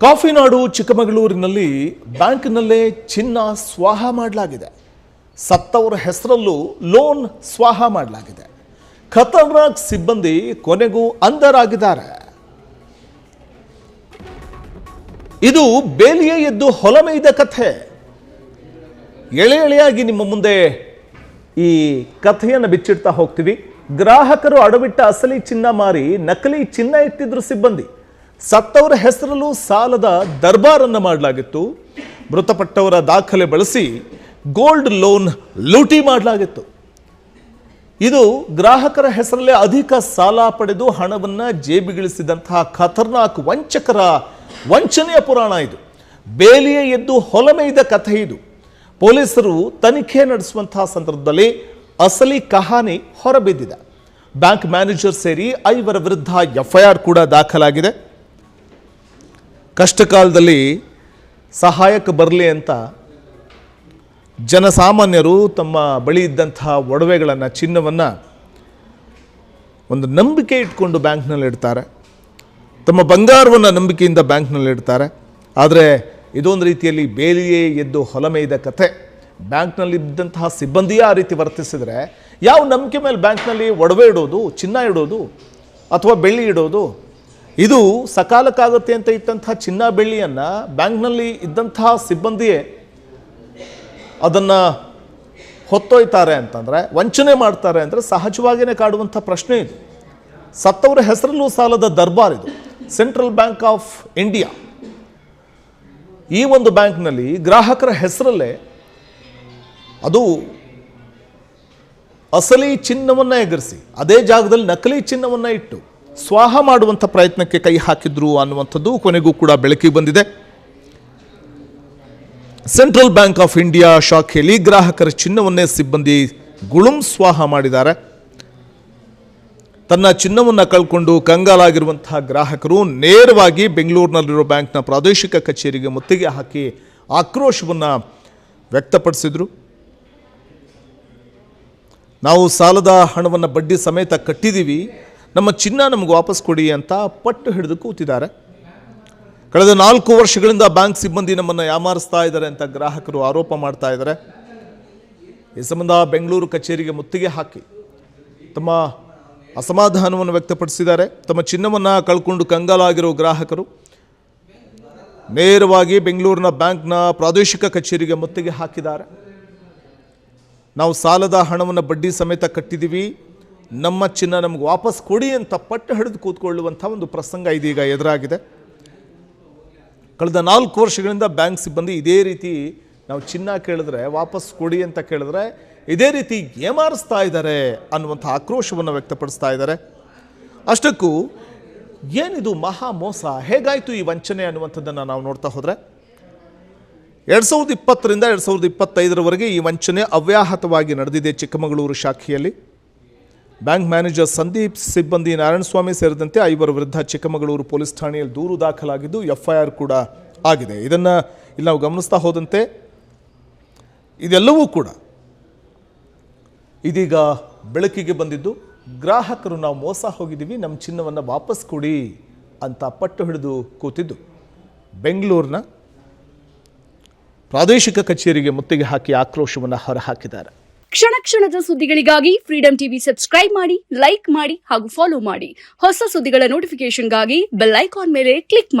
ಕಾಫಿನಾಡು ಚಿಕ್ಕಮಗಳೂರಿನಲ್ಲಿ ಬ್ಯಾಂಕ್ನಲ್ಲೇ ಚಿನ್ನ ಸ್ವಾಹ ಮಾಡಲಾಗಿದೆ. ಸತ್ತವರ ಹೆಸರಲ್ಲೂ ಲೋನ್ ಸ್ವಾಹ ಮಾಡಲಾಗಿದೆ. ಖತರ್ನಾಕ್ ಸಿಬ್ಬಂದಿ ಕೊನೆಗೂ ಅಂಧರಾಗಿದ್ದಾರೆ. ಇದು ಬೇಲಿಯೇ ಎದ್ದು ಹೊಲಮೇಯ್ದ ಕಥೆ. ಎಳೆಯಾಗಿ ನಿಮ್ಮ ಮುಂದೆ ಈ ಕಥೆಯನ್ನು ಬಿಚ್ಚಿಡ್ತಾ ಹೋಗ್ತೀವಿ. ಗ್ರಾಹಕರು ಅಡವಿಟ್ಟ ಅಸಲಿ ಚಿನ್ನ ಮಾರಿ ನಕಲಿ ಚಿನ್ನ ಇಟ್ಟಿದ್ರು ಸಿಬ್ಬಂದಿ. ಸತ್ತವರ ಹೆಸರಲ್ಲೂ ಸಾಲದ ದರ್ಬಾರನ್ನು ಮಾಡಲಾಗಿತ್ತು. ಮೃತಪಟ್ಟವರ ದಾಖಲೆ ಬಳಸಿ ಗೋಲ್ಡ್ ಲೋನ್ ಲೂಟಿ ಮಾಡಲಾಗಿತ್ತು. ಇದು ಗ್ರಾಹಕರ ಹೆಸರಲ್ಲೇ ಅಧಿಕ ಸಾಲ ಪಡೆದು ಹಣವನ್ನು ಜೇಬಿಗಿಳಿಸಿದಂತಹ ಖತರ್ನಾಕ್ ವಂಚಕರ ವಂಚನೆಯ ಪುರಾಣ ಇದು. ಬೇಲಿಯೇ ಎದ್ದು ಹೊಲಮೇಯ್ದ ಕಥೆ ಇದು. ಪೊಲೀಸರು ತನಿಖೆ ನಡೆಸುವಂತಹ ಸಂದರ್ಭದಲ್ಲಿ ಅಸಲಿ ಕಹಾನಿ ಹೊರಬಿದ್ದಿದೆ. ಬ್ಯಾಂಕ್ ಮ್ಯಾನೇಜರ್ ಸೇರಿ 5 ವಿರುದ್ಧ ಎಫ್ಐಆರ್ ಕೂಡ ದಾಖಲಾಗಿದೆ. ಕಷ್ಟಕಾಲದಲ್ಲಿ ಸಹಾಯಕ್ಕೆ ಬರಲಿ ಅಂತ ಜನಸಾಮಾನ್ಯರು ತಮ್ಮ ಬಳಿ ಇದ್ದಂತಹ ಒಡವೆಗಳನ್ನು, ಚಿನ್ನವನ್ನು ಒಂದು ನಂಬಿಕೆ ಇಟ್ಕೊಂಡು ಬ್ಯಾಂಕ್ನಲ್ಲಿ ಇಡ್ತಾರೆ. ತಮ್ಮ ಬಂಗಾರವನ್ನು ನಂಬಿಕೆಯಿಂದ ಬ್ಯಾಂಕ್ನಲ್ಲಿ ಇಡ್ತಾರೆ. ಆದರೆ ಇದೊಂದು ರೀತಿಯಲ್ಲಿ ಬೇಲಿಯೇ ಎದ್ದು ಹೊಲಮೇಯ್ದ ಕಥೆ. ಬ್ಯಾಂಕ್ನಲ್ಲಿ ಇದ್ದಂತಹ ಸಿಬ್ಬಂದಿಯೇ ಆ ರೀತಿ ವರ್ತಿಸಿದರೆ ಯಾವ ನಂಬಿಕೆ ಮೇಲೆ ಬ್ಯಾಂಕ್ನಲ್ಲಿ ಒಡವೆ ಇಡೋದು, ಚಿನ್ನ ಇಡೋದು ಅಥವಾ ಬೆಳ್ಳಿ ಇಡೋದು? ಇದು ಸಕಾಲಕ್ಕಾಗುತ್ತೆ ಅಂತ ಇಟ್ಟಂತಹ ಚಿನ್ನ ಬೆಳ್ಳಿಯನ್ನು ಬ್ಯಾಂಕ್ನಲ್ಲಿ ಇದ್ದಂತಹ ಸಿಬ್ಬಂದಿಯೇ ಅದನ್ನು ಹೊತ್ತೊಯ್ತಾರೆ ಅಂತಂದರೆ, ವಂಚನೆ ಮಾಡ್ತಾರೆ ಅಂದರೆ ಸಹಜವಾಗಿಯೇ ಕಾಡುವಂಥ ಪ್ರಶ್ನೆ ಇದು. ಸತ್ತವರ ಹೆಸರಲ್ಲೂ ಸಾಲದ ದರ್ಬಾರ್ ಇದು. ಸೆಂಟ್ರಲ್ ಬ್ಯಾಂಕ್ ಆಫ್ ಇಂಡಿಯಾ ಈ ಒಂದು ಬ್ಯಾಂಕ್ನಲ್ಲಿ ಗ್ರಾಹಕರ ಹೆಸರಲ್ಲೇ ಅದು ಅಸಲಿ ಚಿನ್ನವನ್ನು ಎಗರಿಸಿ ಅದೇ ಜಾಗದಲ್ಲಿ ನಕಲಿ ಚಿನ್ನವನ್ನು ಇಟ್ಟು ಸ್ವಾಹ ಮಾಡುವಂಥ ಪ್ರಯತ್ನಕ್ಕೆ ಕೈ ಹಾಕಿದ್ರು ಅನ್ನುವಂಥದ್ದು ಕೊನೆಗೂ ಕೂಡ ಬೆಳಕಿಗೆ ಬಂದಿದೆ. ಸೆಂಟ್ರಲ್ ಬ್ಯಾಂಕ್ ಆಫ್ ಇಂಡಿಯಾ ಶಾಖೆಯಲ್ಲಿ ಗ್ರಾಹಕರ ಚಿನ್ನವನ್ನೇ ಸಿಬ್ಬಂದಿ ಗುಳುಂ ಸ್ವಾಹ ಮಾಡಿದ್ದಾರೆ. ತನ್ನ ಚಿನ್ನವನ್ನು ಕಳ್ಕೊಂಡು ಕಂಗಾಲಾಗಿರುವಂತಹ ಗ್ರಾಹಕರು ನೇರವಾಗಿ ಬೆಂಗಳೂರಿನಲ್ಲಿರೋ ಬ್ಯಾಂಕ್ನ ಪ್ರಾದೇಶಿಕ ಕಚೇರಿಗೆ ಮುತ್ತಿಗೆ ಹಾಕಿ ಆಕ್ರೋಶವನ್ನು ವ್ಯಕ್ತಪಡಿಸಿದರು. ನಾವು ಸಾಲದ ಹಣವನ್ನು ಬಡ್ಡಿ ಸಮೇತ ಕಟ್ಟಿದ್ದೀವಿ, ನಮ್ಮ ಚಿನ್ನ ನಮಗೆ ವಾಪಸ್ ಕೊಡಿ ಅಂತ ಪಟ್ಟು ಹಿಡಿದು ಕೂತಿದ್ದಾರೆ. ಕಳೆದ 4 ವರ್ಷಗಳಿಂದ ಬ್ಯಾಂಕ್ ಸಿಬ್ಬಂದಿ ನಮ್ಮನ್ನು ಯಾಮಾರಿಸ್ತಾ ಇದ್ದಾರೆ ಅಂತ ಗ್ರಾಹಕರು ಆರೋಪ ಮಾಡ್ತಾ ಇದ್ದಾರೆ. ಈ ಸಂಬಂಧ ಬೆಂಗಳೂರು ಕಚೇರಿಗೆ ಮುತ್ತಿಗೆ ಹಾಕಿ ತಮ್ಮ ಅಸಮಾಧಾನವನ್ನು ವ್ಯಕ್ತಪಡಿಸಿದ್ದಾರೆ. ತಮ್ಮ ಚಿನ್ನವನ್ನು ಕಳ್ಕೊಂಡು ಕಂಗಾಲಾಗಿರೋ ಗ್ರಾಹಕರು ನೇರವಾಗಿ ಬೆಂಗಳೂರಿನ ಬ್ಯಾಂಕ್ನ ಪ್ರಾದೇಶಿಕ ಕಚೇರಿಗೆ ಮುತ್ತಿಗೆ ಹಾಕಿದ್ದಾರೆ. ನಾವು ಸಾಲದ ಹಣವನ್ನು ಬಡ್ಡಿ ಸಮೇತ ಕಟ್ಟಿದ್ದೀವಿ, ನಮ್ಮ ಚಿನ್ನ ನಮಗೆ ವಾಪಸ್ ಕೊಡಿ ಅಂತ ಪಟ್ಟು ಹಿಡಿದು ಕೂತ್ಕೊಳ್ಳುವಂಥ ಒಂದು ಪ್ರಸಂಗ ಇದೀಗ ಎದುರಾಗಿದೆ. ಕಳೆದ 4 ವರ್ಷಗಳಿಂದ ಬ್ಯಾಂಕ್ ಸಿಬ್ಬಂದಿ ಇದೇ ರೀತಿ ನಾವು ಚಿನ್ನ ಕೇಳಿದ್ರೆ, ವಾಪಸ್ ಕೊಡಿ ಅಂತ ಕೇಳಿದ್ರೆ ಇದೇ ರೀತಿ ಏಮಾರಿಸ್ತಾ ಇದ್ದಾರೆ ಅನ್ನುವಂಥ ಆಕ್ರೋಶವನ್ನು ವ್ಯಕ್ತಪಡಿಸ್ತಾ ಇದ್ದಾರೆ. ಅಷ್ಟಕ್ಕೂ ಏನಿದು ಮಹಾ ಮೋಸ, ಹೇಗಾಯಿತು ಈ ವಂಚನೆ ಅನ್ನುವಂಥದ್ದನ್ನು ನಾವು ನೋಡ್ತಾ ಹೋದರೆ 2020ರಿಂದ 2025ರವರೆಗೆ ಈ ವಂಚನೆ ಅವ್ಯಾಹತವಾಗಿ ನಡೆದಿದೆ. ಚಿಕ್ಕಮಗಳೂರು ಶಾಖೆಯಲ್ಲಿ ಬ್ಯಾಂಕ್ ಮ್ಯಾನೇಜರ್ ಸಂದೀಪ್, ಸಿಬ್ಬಂದಿ ನಾರಾಯಣಸ್ವಾಮಿ ಸೇರಿದಂತೆ 5 ವಿರುದ್ಧ ಚಿಕ್ಕಮಗಳೂರು ಪೊಲೀಸ್ ಠಾಣೆಯಲ್ಲಿ ದೂರು ದಾಖಲಾಗಿದ್ದು ಎಫ್ಐಆರ್ ಕೂಡ ಆಗಿದೆ. ಇದನ್ನು ಇಲ್ಲಿ ನಾವು ಗಮನಿಸ್ತಾ ಹೋದಂತೆ ಇದೆಲ್ಲವೂ ಕೂಡ ಇದೀಗ ಬೆಳಕಿಗೆ ಬಂದಿದ್ದು. ಗ್ರಾಹಕರು ನಾವು ಮೋಸ ಹೋಗಿದ್ದೀವಿ, ನಮ್ಮ ಚಿನ್ನವನ್ನು ವಾಪಸ್ ಕೊಡಿ ಅಂತ ಪಟ್ಟು ಹಿಡಿದು ಕೂತಿದ್ದು ಬೆಂಗಳೂರಿನ ಪ್ರಾದೇಶಿಕ ಕಚೇರಿಗೆ ಮುತ್ತಿಗೆ ಹಾಕಿ ಆಕ್ರೋಶವನ್ನು ಹೊರಹಾಕಿದ್ದಾರೆ. ಕ್ಷಣ ಕ್ಷಣದ ಸುದ್ದಿಗಳಿಗಾಗಿ ಫ್ರೀಡಂ ಟಿವಿ ಸಬ್ಸ್ಕ್ರೈಬ್ ಮಾಡಿ, ಲೈಕ್ ಮಾಡಿ ಹಾಗೂ ಫಾಲೋ ಮಾಡಿ. ಹೊಸ ಸುದ್ದಿಗಳ ನೋಟಿಫಿಕೇಶನ್ಗಾಗಿ ಬೆಲ್ ಐಕಾನ್ ಮೇಲೆ ಕ್ಲಿಕ್ ಮಾಡಿ.